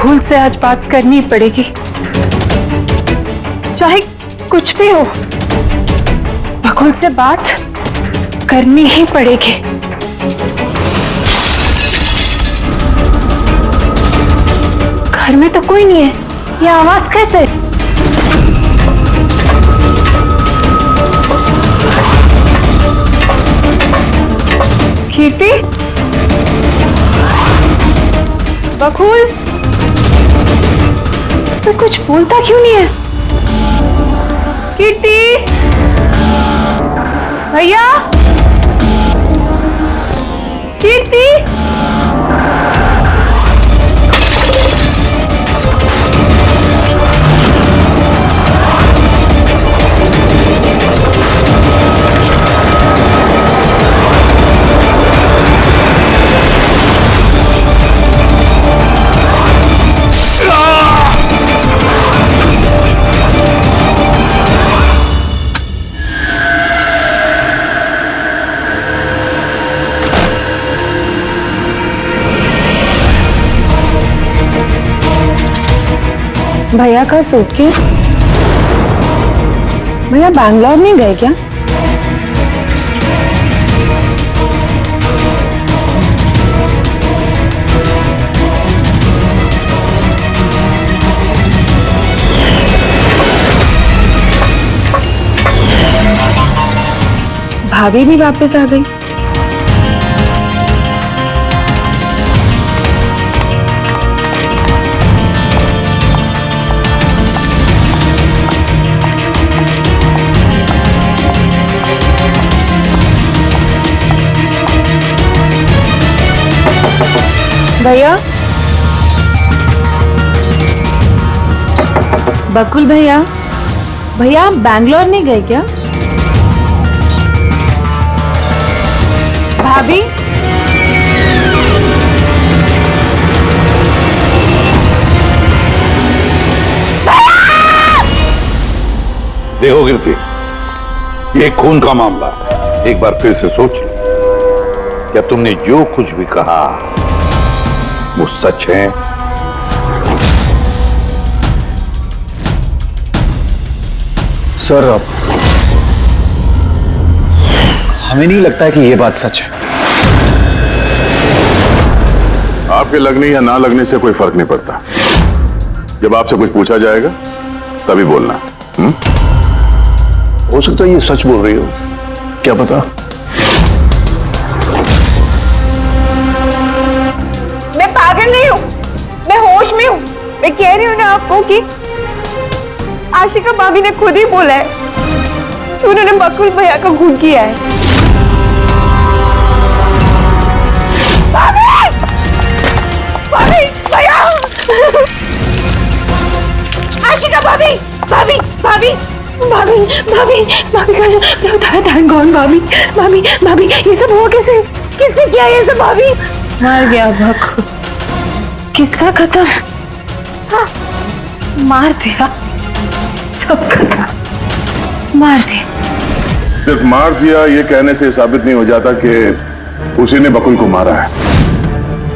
बकुल से आज बात करनी पड़ेगी, चाहे कुछ भी हो, बकुल से बात करनी ही पड़ेगी। घर में तो कोई नहीं है, ये आवाज कैसे? कीर्ति, बकुल, तो कुछ बोलता क्यों नहीं है? कीर्ति, भैया, कीर्ति, भैया का सूटकेस? भैया बैंगलोर नहीं गए क्या? भाभी भी वापस आ गई। भैया, बकुल भैया, भैया आप बैंगलोर नहीं गए क्या? भाभी, देखो कीर्ति, ये खून का मामला, एक बार फिर से सोच लो, क्या तुमने जो कुछ भी कहा वो सच है? सर, हमें नहीं लगता है कि ये बात सच है। आपके लगने या ना लगने से कोई फर्क नहीं पड़ता। जब आपसे कुछ पूछा जाएगा तभी बोलना। हो सकता है ये सच बोल रही हो, क्या पता। मैं पागल नहीं हूँ, मैं होश में हूँ। मैं कह रही हूँ ना आपको कि आशिका भाभी ने खुद ही बोला है कि उन्होंने बकुल भैया का खून किया है। भाभी! भाभी! भैया! आशिका भाभी! भाभी! भाभी! भाभी! भाभी! भाभी! कौन भाभी? भाभी! भाभी! ये सब हुआ कैसे? किसने किया ये सब? भाभी! मर गया बकुल, किस्सा खत्म। हाँ, मार दिया, सब खत्म, मार दिया। सिर्फ मार दिया ये कहने से साबित नहीं हो जाता कि उसी ने बकुल को मारा है।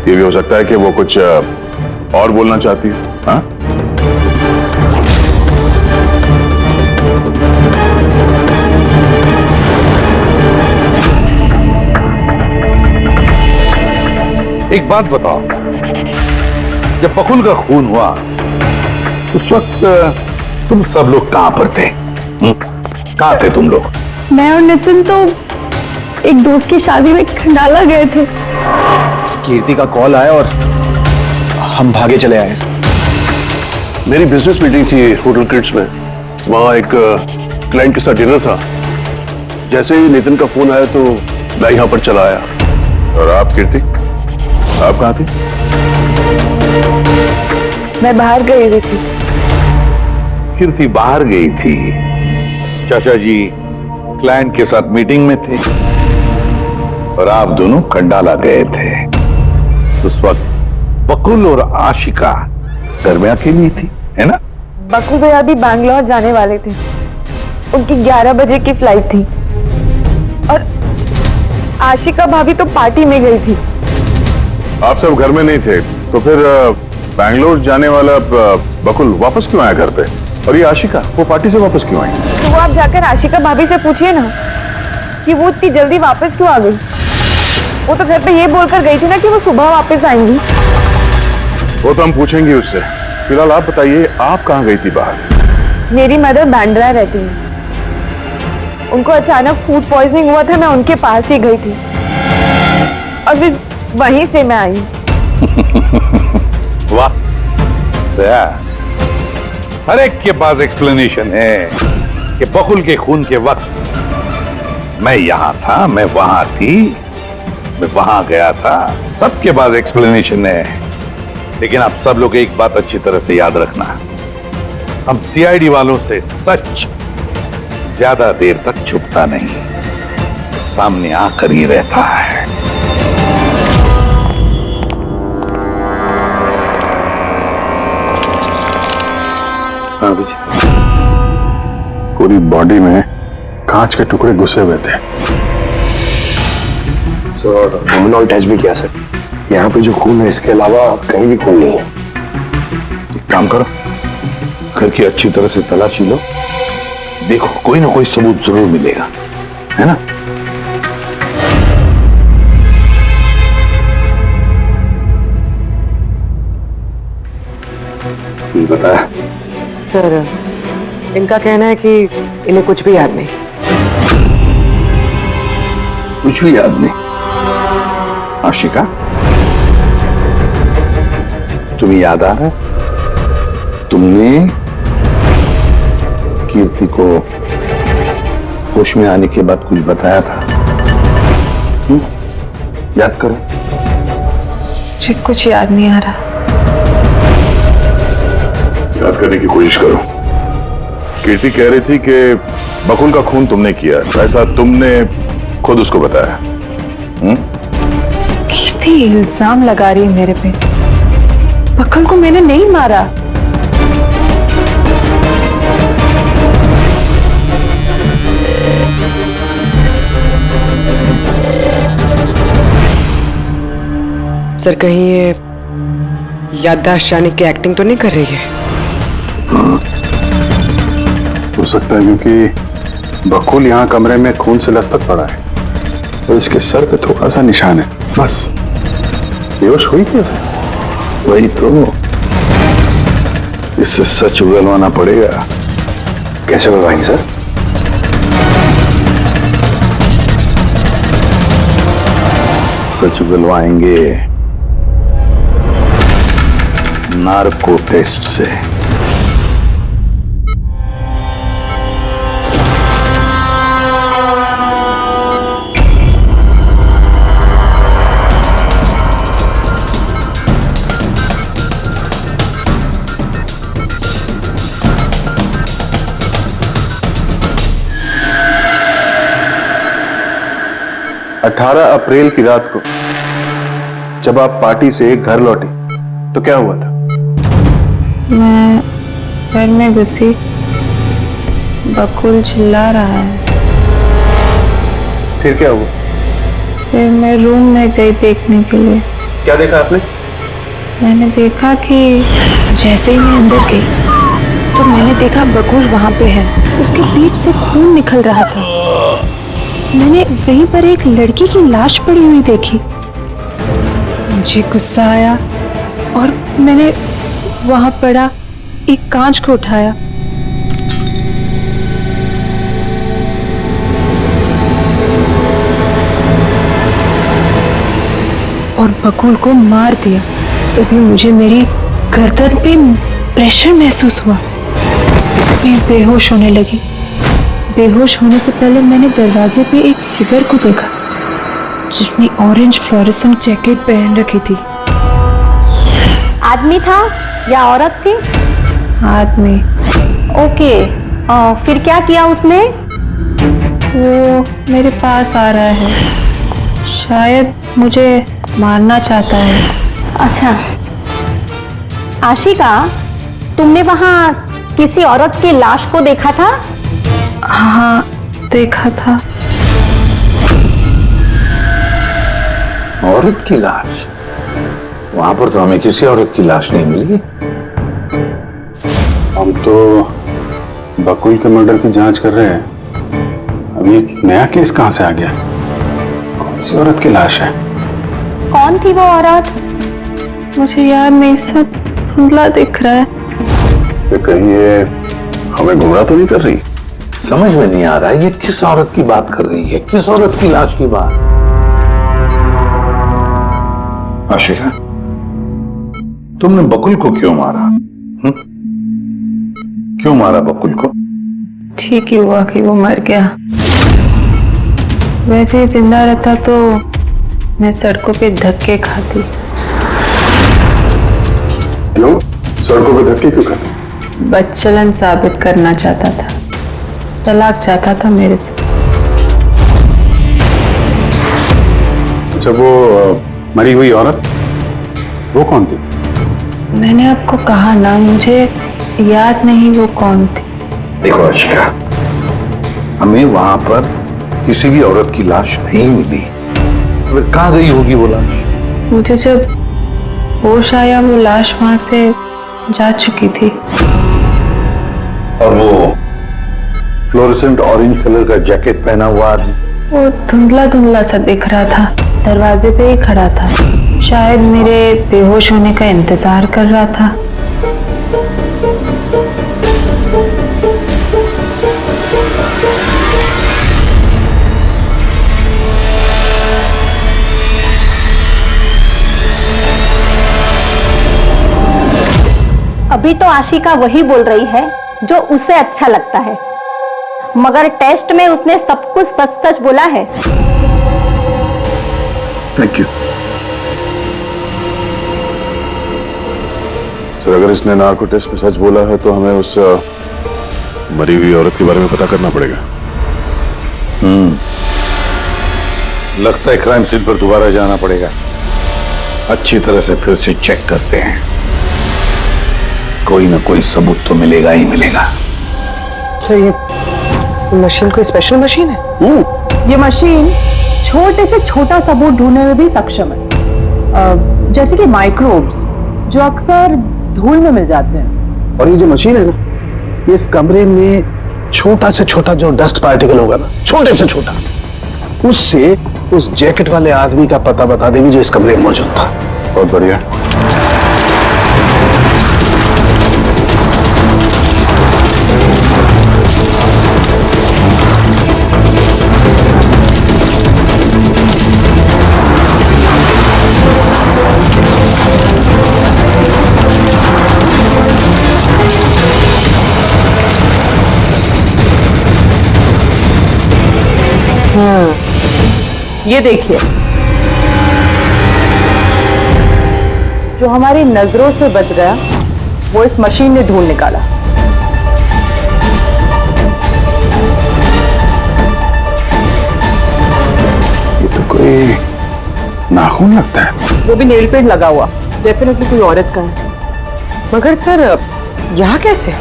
ये भी हो सकता है कि वो कुछ और बोलना चाहती है। हाँ? एक बात बताओ, जब बकुल का खून हुआ उस वक्त तुम सब लोग कहां पर थे? कहां थे तुम लोग? मैं और नितिन तो एक दोस्त की शादी में खंडाला गए थे। कीर्ति का कॉल आया और हम भागे चले आए। मेरी बिजनेस मीटिंग थी होटल क्रिट्स में, वहां एक क्लाइंट के साथ डिनर था। जैसे ही नितिन का फोन आया तो मैं यहां पर चला आया। और आप कीर्ति, आप कहां थे? मैं बाहर गई हुई थी। कीर्ति बाहर गई थी, चाचा जी क्लाइंट के साथ मीटिंग में थे और आप दोनों खंडाला गए थे। उस वक्त बकुल और आशिका घर में अकेली थी, है ना? बकुल भैया भी बैंगलोर जाने वाले थे, उनकी 11 बजे की फ्लाइट थी और आशिका भाभी तो पार्टी में गई थी। आप सब घर में नहीं थे, तो फिर बैंगलोर जाने वाला बकुल वापस क्यों आया घर पे? और ये आशिका, वो पार्टी से वापस क्यों आई? तो वो आप जाकर आशिका भाभी से पूछिए ना कि वो इतनी जल्दी वापस क्यों आ गई। वो तो घर पे ये बोलकर गई थी ना कि वो सुबह वापस आएंगी। वो तो हम पूछेंगे उससे। फिलहाल आप बताइए, आप कहाँ गई थी बाहर? मेरी मदर बांद्रा रहती है, उनको अचानक फूड पॉइजनिंग हुआ था, मैं उनके पास ही गई थी और फिर वहीं से मैं आई। वाह, हर एक के पास एक्सप्लेनेशन है कि बकुल के खून के वक्त मैं यहां था, मैं वहां थी, मैं वहां गया था। सबके पास एक्सप्लेनेशन है, लेकिन आप सब लोग एक बात अच्छी तरह से याद रखना, हम सीआईडी वालों से सच ज्यादा देर तक छुपता नहीं, सामने आकर ही रहता है। हाँ जी, पूरी बॉडी में कांच के टुकड़े घुसे हुए थे। सर हमने टेस्ट भी किया सर, यहाँ पे जो खून है इसके अलावा कहीं भी खून नहीं है। एक काम करो, घर की अच्छी तरह से तलाशी लो, देखो कोई ना कोई सबूत जरूर मिलेगा, है ना? ये बताया सर, इनका कहना है कि इन्हें कुछ भी याद नहीं। कुछ भी याद नहीं? आशिका, तुम्हें याद आ रहा है तुमने कीर्ति को होश में आने के बाद कुछ बताया था? याद करो। मुझे कुछ याद नहीं आ रहा। याद करने की कोशिश करो। कीर्ति कह रही थी कि बकुल का खून तुमने किया, ऐसा तुमने खुद उसको बताया? कीर्ति इल्जाम लगा रही है मेरे पे। बकुल को मैंने नहीं मारा। सर कहीं ये याददाश्त जाने की एक्टिंग तो नहीं कर रही है? हो सकता है, क्योंकि बकुल यहाँ कमरे में खून से लथपथ पड़ा है और इसके सर पे थोड़ा सा निशान है, बस। बेहोश हुई कैसे? वही तो, इससे सच उगलवाना पड़ेगा। कैसे उगलवाएंगे सर? सच उगलवाएंगे नार्को टेस्ट से। अठारह अप्रैल की रात को जब आप पार्टी से घर लौटी तो क्या हुआ था? मैं घर में घुसी, बकुल चिल्ला रहा है। फिर क्या हुआ? फिर मैं रूम में गई देखने के लिए। क्या देखा आपने? मैंने देखा कि जैसे ही मैं अंदर गई तो मैंने देखा बकुल वहां पे है, उसके पीठ से खून निकल रहा था। मैंने वहीं पर एक लड़की की लाश पड़ी हुई देखी। मुझे गुस्सा आया और मैंने वहां पड़ा एक कांच को उठाया। और बकुल को मार दिया। तभी मुझे मेरी गर्दन पे प्रेशर महसूस हुआ। मैं बेहोश होने लगी। बेहोश होने से पहले मैंने दरवाजे पे एक फिगर को देखा जिसने ऑरेंज फ्लोरेसेंट जैकेट पहन रखी थी। आदमी था या औरत थी? आदमी। ओके, फिर क्या किया उसने? वो मेरे पास आ रहा है, शायद मुझे मारना चाहता है। अच्छा, आशिका, तुमने वहां किसी औरत की लाश को देखा था? हाँ, देखा था। औरत की लाश? वहां पर तो हमें किसी औरत की लाश नहीं मिली। हम तो बकुल के मर्डर की जांच कर रहे हैं। अभी एक नया केस कहां से आ गया? कौन सी औरत की लाश है? कौन थी वो औरत? मुझे याद नहीं, सब धुंधला दिख रहा है। कि कहीं ये हमें गुमराह तो नहीं कर रही? समझ में नहीं आ रहा है ये किस औरत की बात कर रही है, किस औरत की लाश की बात। आशिका, तुमने बकुल को क्यों मारा? क्यों मारा बकुल को? ठीक ही हुआ कि वो मर गया। वैसे ही जिंदा रहता तो मैं सड़कों पे धक्के खाती। क्यों? सड़कों पे धक्के क्यों खाते? बदचलन साबित करना चाहता था, तलाक चाहता था मेरे से। अच्छा, वो मरी हुई औरत वो कौन थी? मैंने आपको कहा ना, मुझे याद नहीं वो कौन थी। देखो आशिका, हमें वहां पर किसी भी औरत की लाश नहीं मिली। तो फिर कहां गई होगी वो लाश? मुझे जब होश आया वो लाश वहां से जा चुकी थी। और वो फ्लोरेसेंट ऑरेंज कलर का जैकेट पहना हुआ आदमी? वो धुंधला धुंधला सा दिख रहा था, दरवाजे पे ही खड़ा था। शायद मेरे बेहोश होने का इंतजार कर रहा था। अभी तो आशिका वही बोल रही है जो उसे अच्छा लगता है, मगर टेस्ट में उसने सब कुछ सच सच बोला है। Thank you sir. अगर इसने नार्को टेस्ट में सच बोला है तो हमें उस मरी हुई औरत के बारे में पता करना पड़ेगा। लगता है क्राइम सीन पर दोबारा जाना पड़ेगा। अच्छी तरह से फिर से चेक करते हैं, कोई ना कोई सबूत तो मिलेगा ही मिलेगा। सर, ये मशीन कोई स्पेशल मशीन है? ये मशीन छोटे से छोटा सबूत ढूंढने में भी सक्षम है, जैसे कि माइक्रोब्स जो अक्सर धूल में मिल जाते हैं। और ये जो मशीन है ना, इस कमरे में छोटा से छोटा जो डस्ट पार्टिकल होगा ना, छोटे से छोटा, उससे उस जैकेट वाले आदमी का पता बता देगी जो इस कमरे में मौजूद था। बहुत बढ़िया। ये देखिए, जो हमारी नजरों से बच गया वो इस मशीन ने ढूंढ निकाला। ये तो कोई नाखून लगता है। वो भी नेल पेंट लगा हुआ, डेफिनेटली कोई औरत का है। मगर सर, यहाँ कैसे?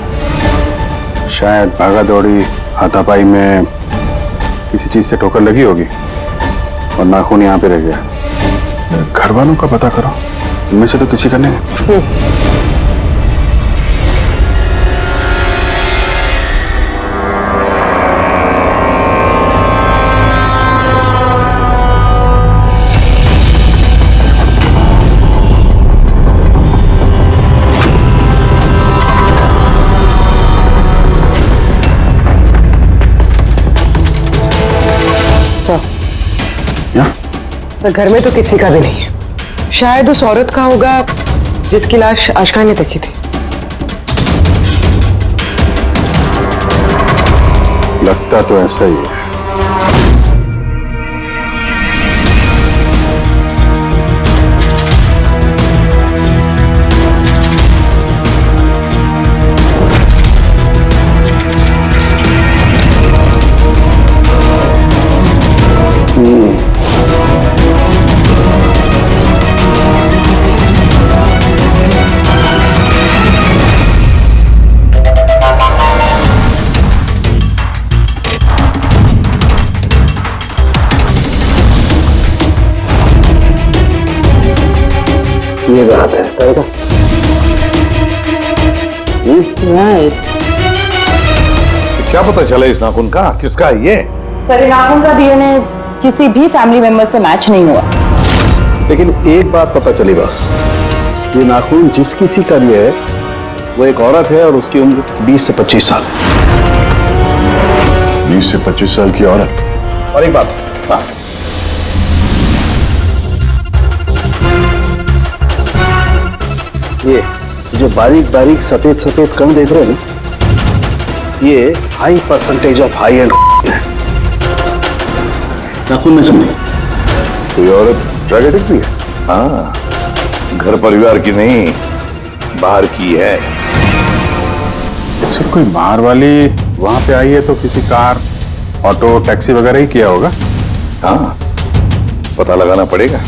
शायद भागा दौड़ी हाथापाई में किसी चीज से ठोकर लगी होगी और नाखून यहाँ पे रह गया। घर वालों का पता करो, इनमें से तो किसी का नहीं। सर, घर में तो किसी का भी नहीं है। शायद उस औरत का होगा जिसकी लाश आशिका ने देखी थी। लगता तो ऐसा ही है। लड़के का हाथ है तेरे का। राइट। क्या पता चला इस नाखून का किसका है ये? सर इन नाखून का डीएनए किसी भी फैमिली मेंबर से मैच नहीं हुआ। लेकिन एक बात पता चली बस, ये नाखून जिस किसी का भी है वो एक औरत है और उसकी उम्र 20 से 25 साल है। 20 से 25 साल की औरत। और एक बात, हाँ, ये जो बारीक बारीक सफेद सफेद कण देख रहे हैं ना, ये high percentage of high and है। नाखून में सुनिए, कोई औरत ड्रग एडिक्ट भी है? हाँ, घर परिवार की नहीं, बाहर की है। सर कोई बाहर वाली वहां पे आई है तो किसी कार, ऑटो, टैक्सी वगैरह ही किया होगा। हाँ, पता लगाना पड़ेगा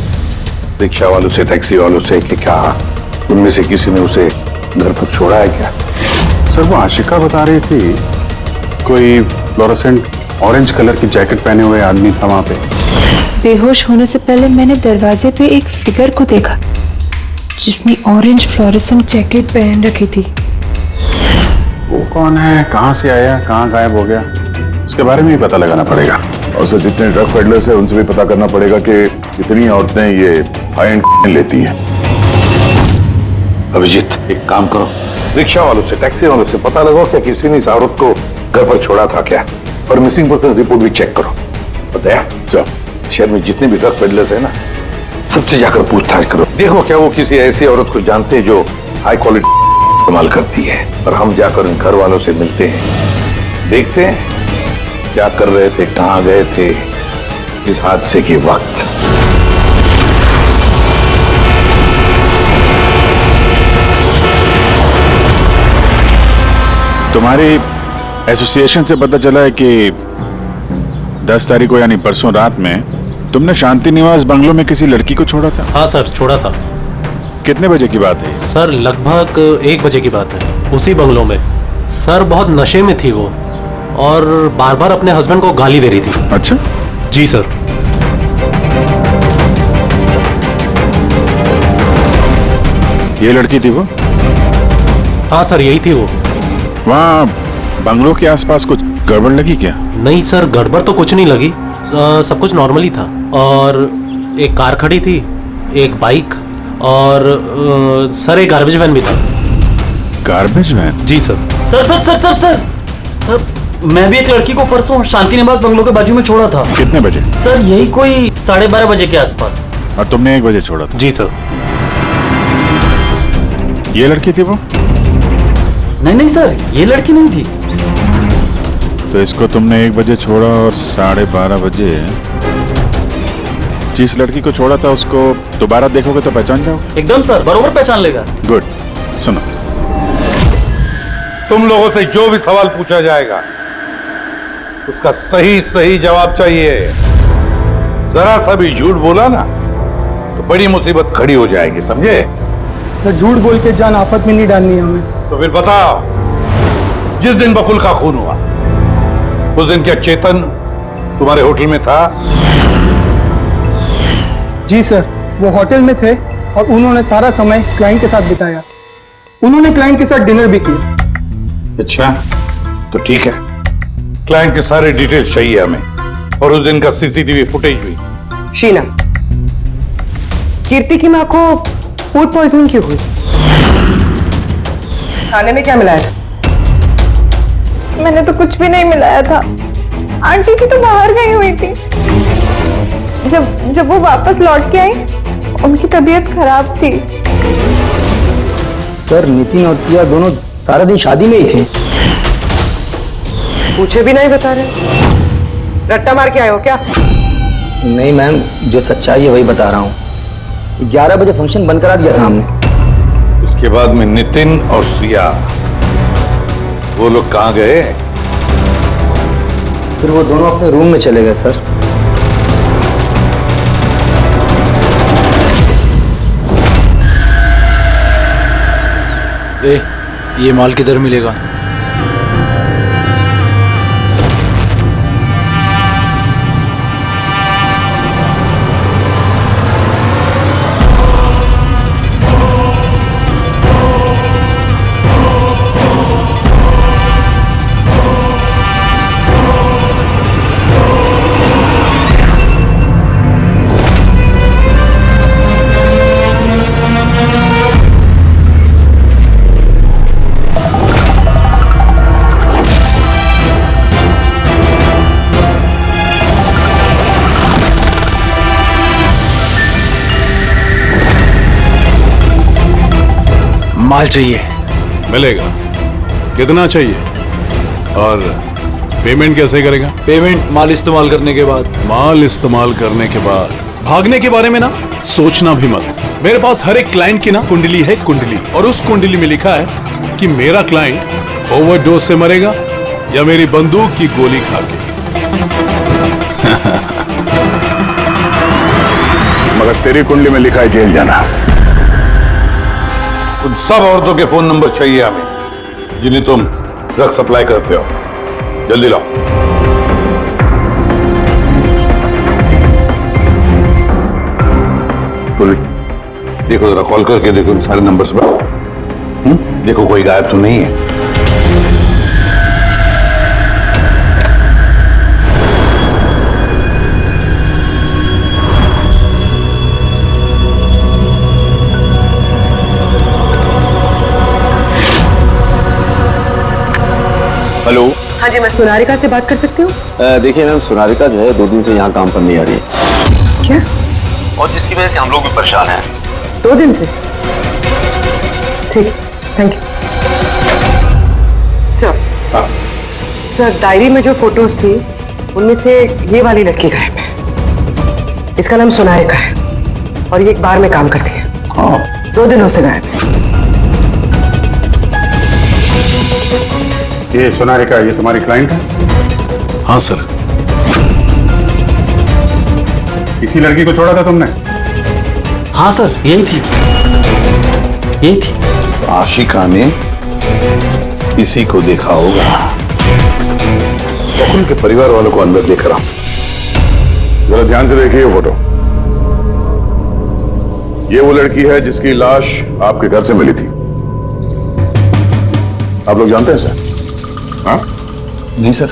रिक्शा वालों से, टैक्सी वालों से कि क्या उनमें से किसी ने उसे घर पर छोड़ा है क्या। सर वो आशिका बता रही थी कोई फ्लोरोसेंट ऑरेंज कलर की जैकेट पहने हुए आदमी था वहां पे। बेहोश होने से पहले मैंने दरवाजे पे एक फिगर को देखा जिसने ऑरेंज फ्लोरेसेंट जैकेट पहन रखी थी। वो कौन है, कहाँ से आया, कहाँ गायब हो गया, उसके बारे में ही पता लगाना पड़ेगा। और सर जितने ड्रग पेडलर्स है उनसे भी पता करना पड़ेगा कि कितनी औरतें ये हाई एंड लेती हैं। अभिजीत एक काम करो, रिक्शा वालों से, टैक्सी वालों से पता लगाओ क्या किसी ने इस औरत को घर पर छोड़ा था क्या, और मिसिंग पर्सन रिपोर्ट भी चेक करो। बताया चलो, शहर में जितने भी ड्रग पेडलर्स है ना, सबसे जाकर पूछताछ करो, देखो क्या वो किसी ऐसी औरत को जानते हैं जो हाई क्वालिटी इस्तेमाल करती है। और हम जाकर उन घर वालों से मिलते हैं, देखते हैं क्या कर रहे थे, कहाँ गए थे इस हादसे के वक्त। तुम्हारी एसोसिएशन से पता चला है कि 10 तारीख को यानी परसों रात में तुमने शांति निवास बंगलों में किसी लड़की को छोड़ा था। हाँ सर, छोड़ा था। कितने बजे की बात है? सर लगभग 1 बजे की बात है, उसी बंगलों में। सर बहुत नशे में थी वो और बार बार अपने हस्बैंड को गाली दे रही थी। अच्छा, जी सर। ये लड़की थी वो? हाँ सर, यही थी वो। वहाँ बंगलों के आसपास कुछ गड़बड़ लगी क्या? नहीं सर, गड़बड़ तो कुछ नहीं लगी, सब कुछ नॉर्मल ही था। और एक कार खड़ी थी, एक बाइक और सर एक गार्बेज वैन भी था। Garbage van? जी sir. Sir sir sir sir sir sir, मैं भी एक लड़की को परसों शांति निवास बंगलों के बाजू में छोड़ा था। कितने बजे? सर यही कोई 12:30 बजे के आसपास। और तुमने 1 बजे छोड़ा था? जी सर। ये लड़की थी वो? नहीं नहीं सर, ये लड़की नहीं थी। तो इसको तुमने 1 बजे छोड़ा और 12:30 बजे जिस लड़की को छोड़ा था उसको दोबारा देखोगे तो पहचान जाओ? एकदम सर, बरोबर पहचान लेगा। गुड। सुनो, तुम लोगों से जो भी सवाल पूछा जाएगा उसका सही सही जवाब चाहिए। जरा सा भी झूठ बोला ना तो बड़ी मुसीबत खड़ी हो जाएगी, समझे? सर झूठ बोल के जान आफत में नहीं डालनी है हमें। तो फिर बताओ, जिस दिन बकुल का खून हुआ उस दिन क्या चेतन तुम्हारे होटल में था? जी सर, वो होटल में थे और उन्होंने सारा समय क्लाइंट के साथ बिताया। उन्होंने क्लाइंट के साथ डिनर भी किया। अच्छा, तो ठीक है, क्लाइंट के सारे डिटेल्स चाहिए हमें, और उस दिन का सीसीटीवी फुटेज भी। शीना, कीर्ति की माँ को फूड पॉइजनिंग क्यों हुई? खाने में क्या मिलाया था? मैंने तो कुछ भी नहीं मिलाया था। आंटी जी तो बाहर गई हुई थी। जब वो वापस लौट के आई उनकी तबीयत खराब थी। सर नितिन और सिया दोनों सारा दिन शादी में ही थे। पूछे भी नहीं बता रहे, रट्टा मार के आए हो क्या? नहीं मैम, जो सच्चाई है वही बता रहा हूँ। 11 बजे फंक्शन बंद करा दिया था हमने। उसके बाद में नितिन और सिया वो लोग कहाँ गए? फिर वो दोनों अपने रूम में चले गए सर। ये माल किधर मिलेगा? माल चाहिए। मिलेगा। कितना चाहिए और पेमेंट कैसे करेगा? पेमेंट माल इस्तेमाल करने के बाद। माल इस्तेमाल करने के बाद। भागने के बारे में ना सोचना भी मत। मेरे पास हर एक क्लाइंट की ना कुंडली है, कुंडली, और उस कुंडली में लिखा है कि मेरा क्लाइंट ओवरडोज से मरेगा या मेरी बंदूक की गोली खा के। मगर तेरी कुंडली में लिखा है जेल जाना। उन सब औरतों के फोन नंबर चाहिए हमें जिन्हें तुम ड्रग सप्लाई करते हो। जल्दी लाओ। देखो जरा कॉल करके देखो उन सारे नंबर्स पर। देखो कोई गायब तो नहीं है। हेलो। हाँ जी, मैं सोनारिका से बात कर सकती हूँ? देखिए मैम, सोनारिका जो है 2 दिन से यहाँ काम पर नहीं आ रही है। क्या? और जिसकी वजह से हम लोग भी परेशान हैं। 2 दिन से? ठीक, थैंक यू। सर, डायरी में जो फोटोज थी उनमें से ये वाली लड़की गायब है। इसका नाम सोनारिका है और ये एक बार में काम करती है। हाँ। 2 दिनों से गायब है। ये सोनारिका, ये तुम्हारी क्लाइंट है? हाँ सर। इसी लड़की को छोड़ा था तुमने? हाँ सर, यही थी, यही थी। आशिका ने इसी को देखा होगा। तो उनके परिवार वालों को अंदर देख रहा हूं। जरा ध्यान से देखिए ये फोटो। ये वो लड़की है जिसकी लाश आपके घर से मिली थी। आप लोग जानते हैं सर? हाँ? नहीं सर।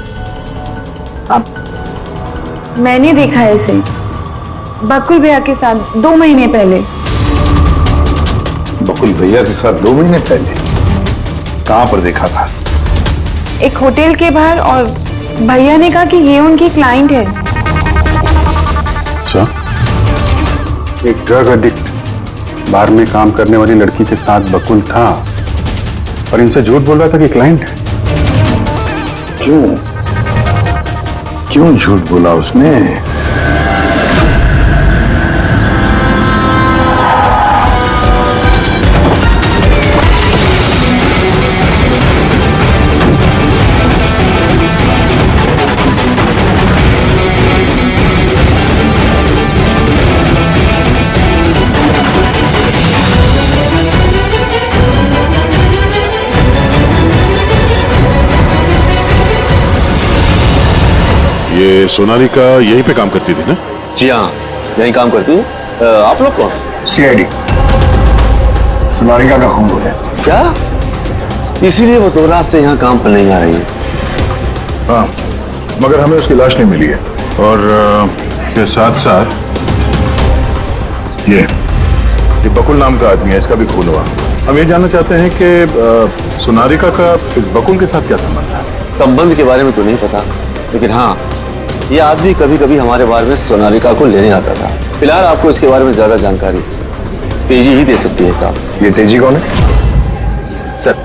मैंने देखा है इसे बकुल भैया के साथ 2 महीने पहले। बकुल भैया के साथ 2 महीने पहले? कहां पर देखा था? एक होटल के बाहर, और भैया ने कहा कि ये उनकी क्लाइंट है। अच्छा, एक ड्रग एडिक्ट बार में काम करने वाली लड़की के साथ बकुल था और इनसे झूठ बोल रहा था कि क्लाइंट है। क्यों झूठ बोला उसने? ये सोनालिका यहीं पे काम करती थी ना? जी हाँ, यहीं काम करती है। आप लोग कौन? सीआईडी। सोनालिका का खून है क्या? इसीलिए वो 2 रात से यहाँ काम पर नहीं आ रही है। हाँ, मगर हमें उसकी लाश नहीं मिली है। और इसके साथ साथ ये बकुल नाम का आदमी है, इसका भी खून हुआ। हम ये जानना चाहते हैं कि सोनालिका का इस बकुल के साथ क्या संबंध है? संबंध के बारे में तो नहीं पता, लेकिन हाँ, ये आदमी कभी कभी हमारे बारे में सोनालिका को लेने आता था। फिलहाल आपको इसके बारे में ज्यादा जानकारी तेजी ही दे सकती है साहब। ये तेजी कौन है? सर,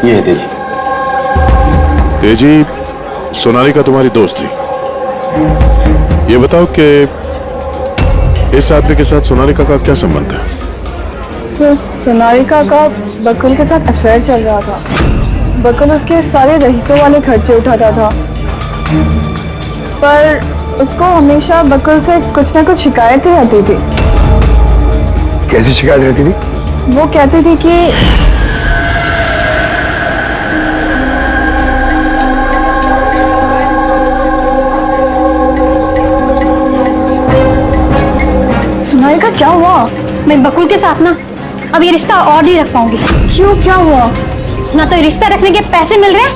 ये है तेजी। तेजी, सोनालिका तुम्हारी दोस्त थी। ये बताओ कि इस आदमी के साथ सोनालिका का क्या संबंध है? सर, सोनालिका का बकुल के साथ अफेयर चल रहा था। बकुल उसके सारे रईसों वाले खर्चे उठाता था, पर उसको हमेशा बकुल से कुछ ना कुछ शिकायतें रहती थी। कैसी शिकायत रहती थी? वो कहती थी कि सोनालिका, क्या हुआ? मैं बकुल के साथ ना अब ये रिश्ता और नहीं रख पाऊंगी। क्यों, क्या हुआ? ना तो ये रिश्ता रखने के पैसे मिल रहे हैं,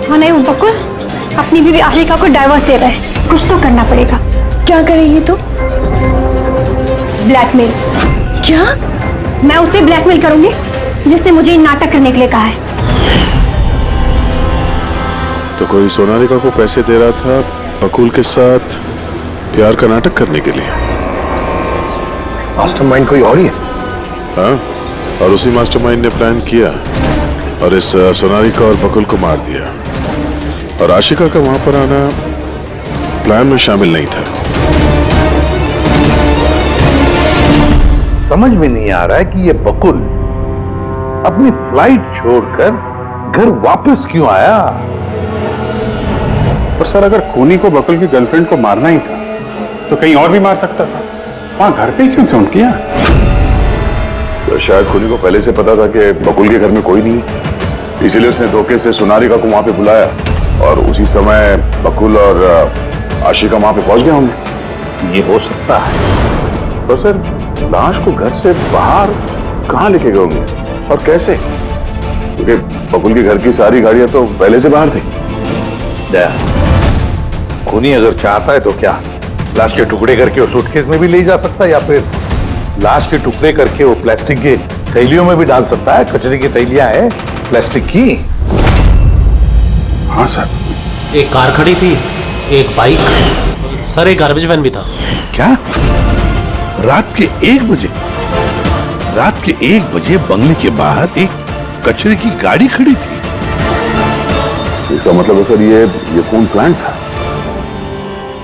और नहीं वो बकुल अपनी बीवी आशिका को डाइवोर्स दे रहे हैं। कुछ तो करना पड़ेगा। क्या करेगी तू? ब्लैकमेल। क्या? मैं उसे ब्लैकमेल करूंगी जिसने मुझे नाटक करने के लिए कहा है। तो कोई सोनालिका को पैसे दे रहा था बकुल के साथ प्यार का नाटक करने के लिए। मास्टरमाइंड कोई और ही है? हाँ, और उसी मास्टरमाइंड ने प्लान किया और इस सोनारिका और बकुल को मार दिया। और आशिका का वहां पर आना प्लान में शामिल नहीं था। समझ में नहीं आ रहा है कि ये बकुल अपनी फ्लाइट छोड़कर घर वापस क्यों आया। और सर, अगर खूनी को बकुल की गर्लफ्रेंड को मारना ही था तो कहीं और भी मार सकता था। वहां घर पे क्यों क्यों किया? तो शायद खूनी को पहले से पता था कि बकुल के घर में कोई नहीं, इसीलिए उसने धोखे से सोनारिका को वहां पे बुलाया और उसी समय बकुल और आशिका वहां पे पहुंच गए होंगे। ये हो सकता है। तो सर, लाश को घर से बाहर कहां लेके गए होंगे और कैसे? क्योंकि बकुल के घर की सारी गाड़ियां तो पहले से बाहर थी। दया, खूनी अगर चाहता है तो क्या लाश के टुकड़े करके वो सूटकेस में भी ले जा सकता है, या फिर लाश के टुकड़े करके वो प्लास्टिक के थैलियों में भी डाल सकता है। कचरे की थैलियां हैं प्लास्टिक की। हाँ सर। एक कार खड़ी थी, एक बाइक, सर एक गार्बेज वैन भी था। क्या? रात के 1 बजे? रात के 1 बजे बंगले के बाहर एक कचरे की गाड़ी खड़ी थी? इसका मतलब है सर ये खून प्लान था।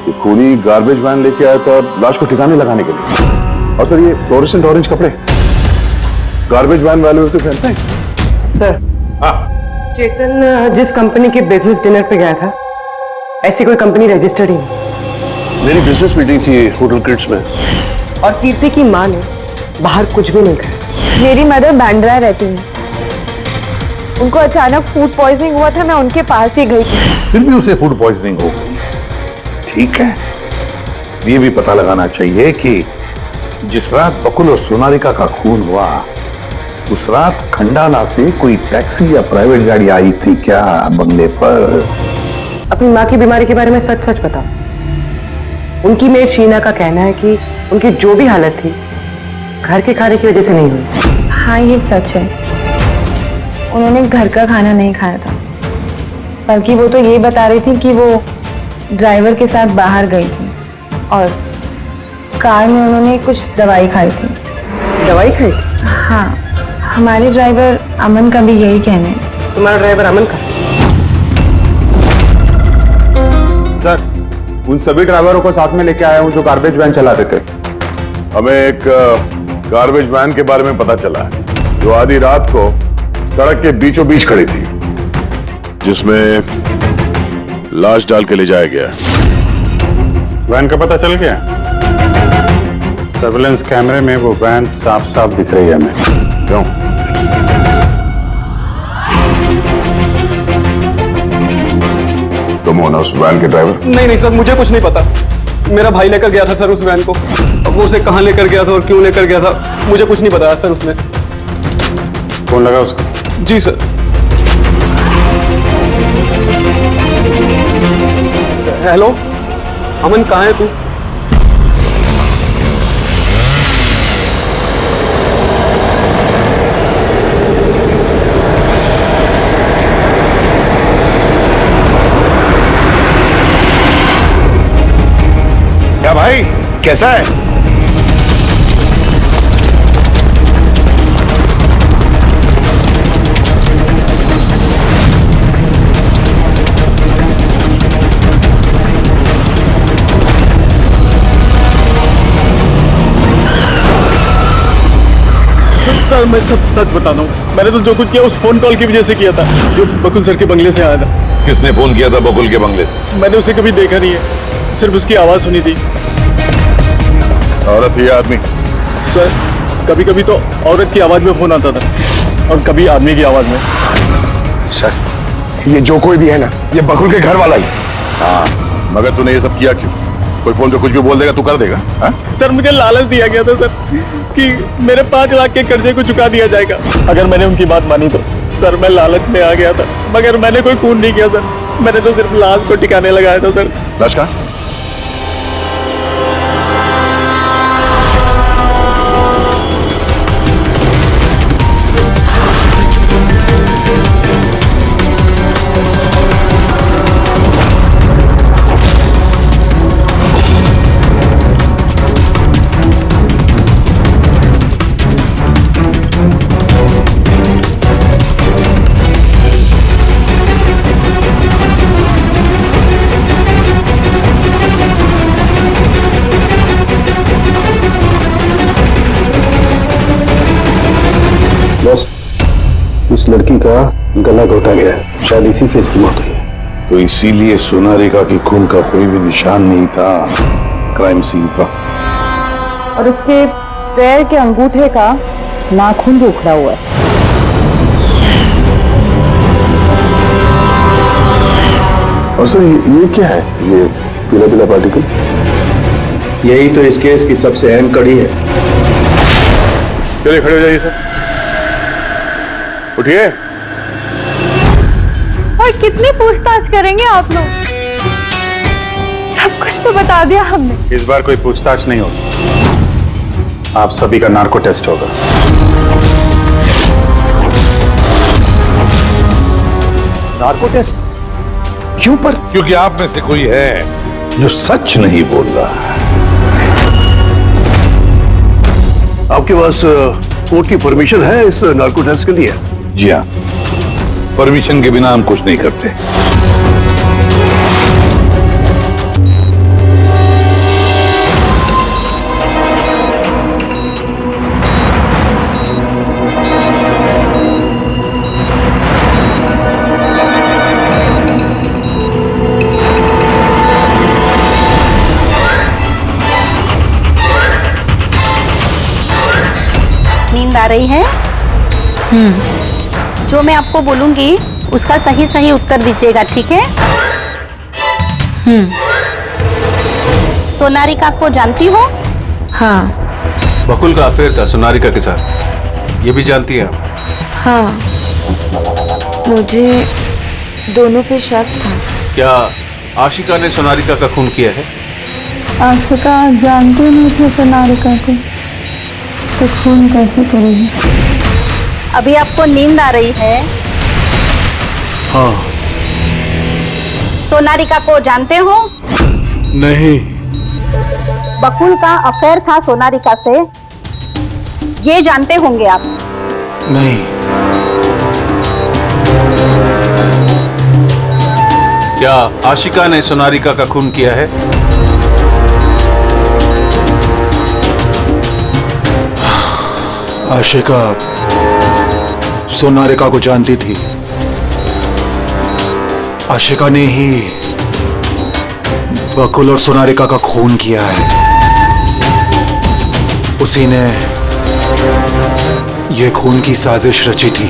ये खूनी गार्बेज वैन लेके आया था लाश को ठिकाने लगाने के लिए। और सर, ये फ्लोरेसेंट ऑरेंज कपड़े गार्बेज वैन वाले उसके पहनते हैं? सर, चेतन जिस कंपनी के बिजनेस डिनर पे गया था, ऐसी कोई कंपनी रजिस्टर्ड ही नहीं। मेरी बिजनेस मीटिंग थी होटल किड्स में। और कीर्ति की माँ ने बाहर कुछ भी नहीं खाया। मेरी मदर बांद्रा रहती है, उनको अचानक फूड पॉइजनिंग हुआ था, मैं उनके पास ही गई थी। फिर भी उसे फूड पॉइजनिंग हो गई। ठीक है, ये भी पता लगाना चाहिए कि जिस रात बकुल और सोनारिका का खून हुआ, उस रात खंडाला से कोई टैक्सी या प्राइवेट गाड़ी आई थी क्या बंगले पर? अपनी माँ की बीमारी के बारे में सच सच बताओ। उनकी मेड शीना का कहना है कि उनकी जो भी हालत थी घर के खाने की वजह से नहीं हुई। हाँ, ये सच है। उन्होंने घर का खाना नहीं खाया था, बल्कि वो तो ये बता रही थी कि वो ड्राइवर के साथ बाहर गई थी और कार में उन्होंने कुछ दवाई खाई थी। दवाई खाई थी? हाँ, हमारे ड्राइवर अमन का भी यही कहना है। तुम्हारा ड्राइवर अमन का? सर, उन सभी ड्राइवरों को साथ में लेके आया हूं जो गार्बेज वैन चलाते थे। हमें एक गार्बेज वैन के बारे में पता चला है जो आधी रात को सड़क के बीचों बीच खड़ी थी, जिसमें लाश डाल के ले जाया गया। वैन का पता चल गया? सर्विलेंस कैमरे में वो वैन साफ साफ दिख रही है हमें। क्यों? तुम हो ना उस वैन के ड्राइवर? नहीं सर, मुझे कुछ नहीं पता। मेरा भाई लेकर गया था सर उस वैन को। अब वो उसे कहाँ लेकर गया था और क्यों लेकर गया था, मुझे कुछ नहीं बताया सर उसने। फोन लगा उसका? जी सर। हेलो अमन, कहाँ है तू? क्या भाई, कैसा है? सर, मैं सब सच बताता हूँ। मैंने तो जो कुछ किया उस फोन कॉल की वजह से किया था, जो बकुल सर के बंगले से आया था। किसने फोन किया था बकुल के बंगले से? मैंने उसे कभी देखा नहीं है, सिर्फ उसकी आवाज सुनी थी। औरत ही आदमी? सर, कभी कभी तो औरत की आवाज में फोन आता था और कभी आदमी की आवाज में। सर, ये जो कोई भी है ना, ये बकुल के घर वाला ही। हाँ, मगर तूने ये सब किया क्यों? कोई फोन पे कुछ भी बोल देगा तू कर देगा? हाँ? सर, मुझे लालच दिया गया था सर कि मेरे 5 लाख के कर्जे को चुका दिया जाएगा अगर मैंने उनकी बात मानी तो। सर, मैं लालच में आ गया था, मगर मैंने कोई खून नहीं किया सर। मैंने तो सिर्फ लाश को ठिकाने लगाया था सर। लाश कहाँ? बॉस, इस लड़की का गला घोटा गया है, शायद इसी से इसकी मौत हुई है। तो इसीलिए सोनारिका की खून का कोई भी निशान नहीं था क्राइम सीन पर। और उसके पैर के अंगूठे का नाखून भी उखड़ा हुआ है। और सर ये क्या है, ये पीला पीला पार्टिकल? यही तो इस केस की सबसे अहम कड़ी है। चलिए खड़े हो जाइए सर, उठिए। और कितनी पूछताछ करेंगे आप लोग? सब कुछ तो बता दिया हमने। इस बार कोई पूछताछ नहीं होगी, आप सभी का नार्को टेस्ट होगा। नार्को टेस्ट क्यों पर? क्योंकि आप में से कोई है जो सच नहीं बोल रहा है। आपके पास कोर्ट की परमिशन है इस नार्को टेस्ट के लिए? जी हाँ, परमिशन के बिना हम कुछ नहीं करते। नींद आ रही है? जो मैं आपको बोलूंगी उसका सही सही उत्तर दीजिएगा, ठीक है? सोनारिका को जानती हो? हाँ। बकुल का अफेयर था सोनारिका के साथ, ये भी जानती हैं आप? हाँ, मुझे दोनों पे शक था। क्या आशिका ने सोनारिका का खून किया है? आशिका जानते नहीं थे सोनारिका को, तो खून कैसे करेगी? अभी आपको नींद आ रही है? हाँ। सोनारिका को जानते हो? नहीं। बकुल का अफेयर था सोनारिका से, ये जानते होंगे आप? नहीं। क्या आशिका ने सोनारिका का खून किया है? आशिका सोनारिका को जानती थी। आशिका ने ही बकुल और सोनारिका का खून किया है। उसी ने यह खून की साजिश रची थी।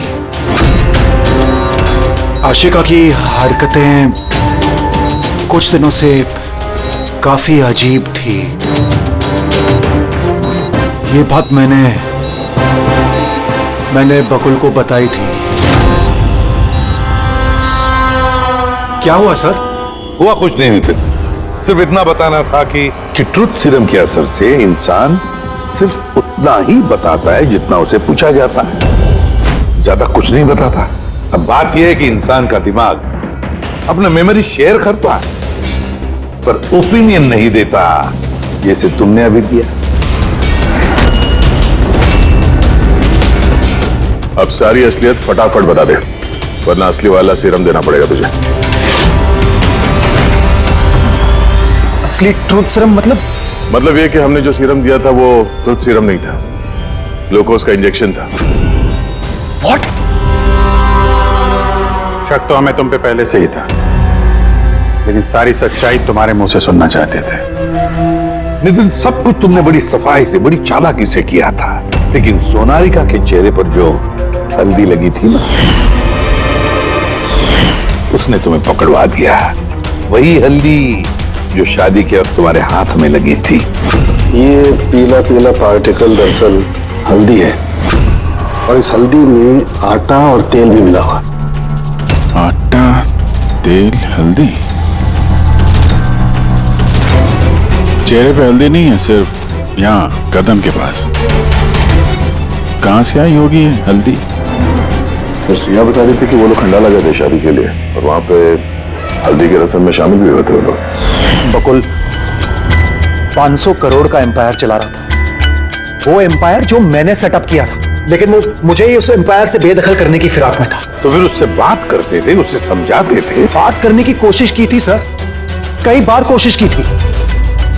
आशिका की हरकतें कुछ दिनों से काफी अजीब थी। ये बात मैंने बकुल को बताई थी। क्या हुआ सर? हुआ कुछ नहीं मित्र, सिर्फ इतना बताना था कि ट्रुथ सीरम के असर से इंसान सिर्फ उतना ही बताता है जितना उसे पूछा जाता है, ज्यादा कुछ नहीं बताता। अब बात यह है कि इंसान का दिमाग अपना मेमोरी शेयर करता है पर ओपिनियन नहीं देता, जैसे तुमने अभी दिया। अब सारी असलियत फटाफट बता दे, वरना असली वाला सीरम देना पड़ेगा तुझे। असली ट्रूथ सीरम मतलब ये कि हमने जो सीरम दिया था वो ट्रूथ सीरम नहीं था, ग्लूकोज का इंजेक्शन था। व्हाट? शक तो हमें तुम पे पहले से ही था, लेकिन सारी सच्चाई तुम्हारे मुंह से सुनना चाहते थे। नितिन, सब कुछ तुमने बड़ी सफाई से, बड़ी चालाकी से किया था, लेकिन सोनारिका के चेहरे पर जो हल्दी लगी थी ना, उसने तुम्हें पकड़वा दिया। वही हल्दी जो शादी के वक्त तुम्हारे हाथ में लगी थी। ये पीला पीला पार्टिकल दरअसल हल्दी है, और इस हल्दी में आटा और तेल भी मिला हुआ। आटा, तेल, हल्दी? चेहरे पे हल्दी नहीं है, सिर्फ यहाँ कदम के पास। कहाँ से आई होगी ये हल्दी? सर सिया बता रहे थे कि वो लोग खंडाला गए थे शादी के लिए, और वहां पे हल्दी के रस्म में शामिल भी हुए थे वो लोग। बकुल 500 करोड़ का एम्पायर चला रहा था, वो एम्पायर जो मैंने सेटअप किया था, लेकिन वो मुझे ही उस एम्पायर से बेदखल करने की फिराक में था। तो फिर उससे बात करते थे, उससे समझाते थे। बात करने की कोशिश की थी सर, कई बार कोशिश की थी,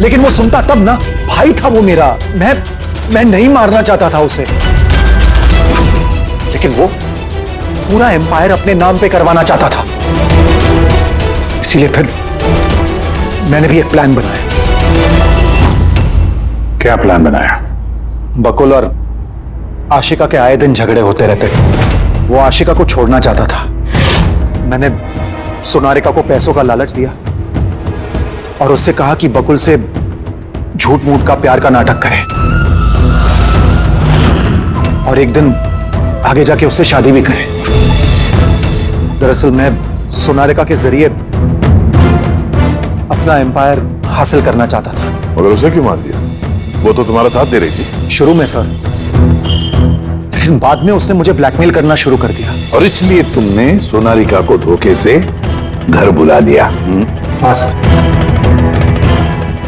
लेकिन वो सुनता तब ना। भाई था वो मेरा, मैं नहीं मारना चाहता था उसे, लेकिन वो पूरा एम्पायर अपने नाम पे करवाना चाहता था। इसीलिए फिर मैंने भी एक प्लान बनाया। क्या प्लान बनाया? बकुल और आशिका के आए दिन झगड़े होते रहते थे। वो आशिका को छोड़ना चाहता था। मैंने सोनारिका को पैसों का लालच दिया और उससे कहा कि बकुल से झूठ मूठ का प्यार का नाटक करे और एक दिन आगे जाके उससे शादी भी करे। दरअसल मैं सोनारिका के जरिए अपना एम्पायर हासिल करना चाहता था। मगर उसे क्यों मार दिया? वो तो तुम्हारा साथ दे रही थी। शुरू में सर, लेकिन बाद में उसने मुझे ब्लैकमेल करना शुरू कर दिया। और इसलिए तुमने सोनारिका को धोखे से घर बुला लिया? हाँ सर।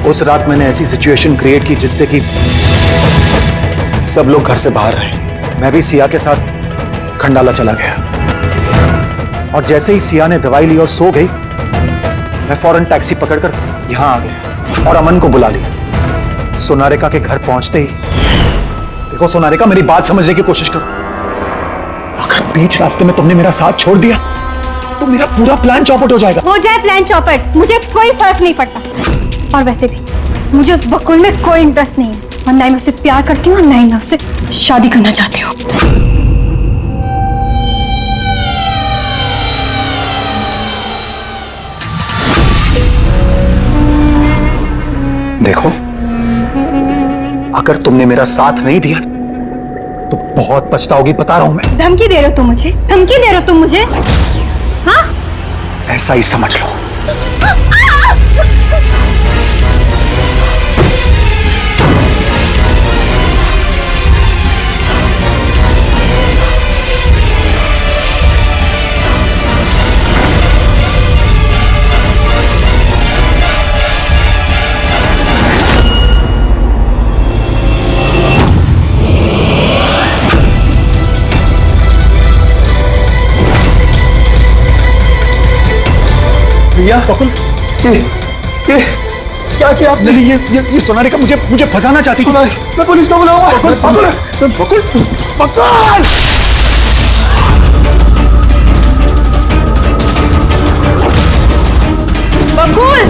उस रात मैंने ऐसी सिचुएशन क्रिएट की जिससे कि सब लोग घर से बाहर रहे। मैं भी सिया के साथ खंडाला चला गया और जैसे ही सिया ने दवाई ली और सो गई, मैं फौरन टैक्सी पकड़कर यहां आ गया और अमन को बुला लिया। सोनारिका के घर पहुंचते ही, देखो सोनारिका, मेरी बात समझने की कोशिश करो। अगर बीच रास्ते में तुमने मेरा साथ छोड़ दिया तो मेरा पूरा प्लान चौपट हो जाएगा। हो जाए प्लान चौपट, मुझे कोई फर्क नहीं पड़ता। और वैसे भी मुझे उस बकुल में कोई इंटरेस्ट नहीं है और ना ही मैं उससे प्यार करती हूँ और ना ही मैं उससे शादी करना चाहती हूँ। देखो, अगर तुमने मेरा साथ नहीं दिया तो बहुत पछताओगी, बता रहा हूं मैं। धमकी दे रहे हो तुम मुझे? धमकी दे रहे हो तुम मुझे? हाँ? ऐसा ही समझ लो। भैया, बकुल, ये क्या किया आपने? ये सोनारिका मुझे फंसाना चाहती थी। मैं पुलिस को बुलाऊंगा। बकुल, बकुल, बकुल! बकुल!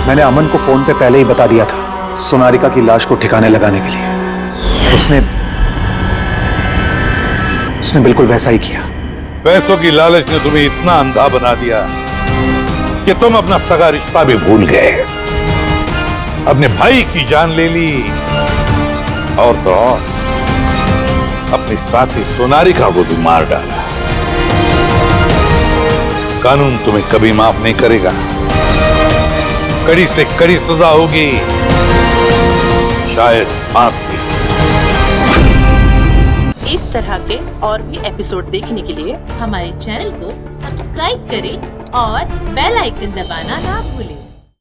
मैंने अमन को फोन पे पहले ही बता दिया था सोनारिका की लाश को ठिकाने लगाने के लिए। उसने बिल्कुल वैसा ही किया। पैसों की लालच ने तुम्हें इतना अंधा बना दिया कि तुम अपना सगा रिश्ता भी भूल गए, अपने भाई की जान ले ली और तो और अपनी साथी सोनारिका को भी मार डाला। कानून तुम्हें कभी माफ नहीं करेगा। कड़ी से कड़ी सजा होगी, शायद फांसी। इस तरह के और भी एपिसोड देखने के लिए हमारे चैनल को सब्सक्राइब करें और बेल आइकन दबाना ना भूलें।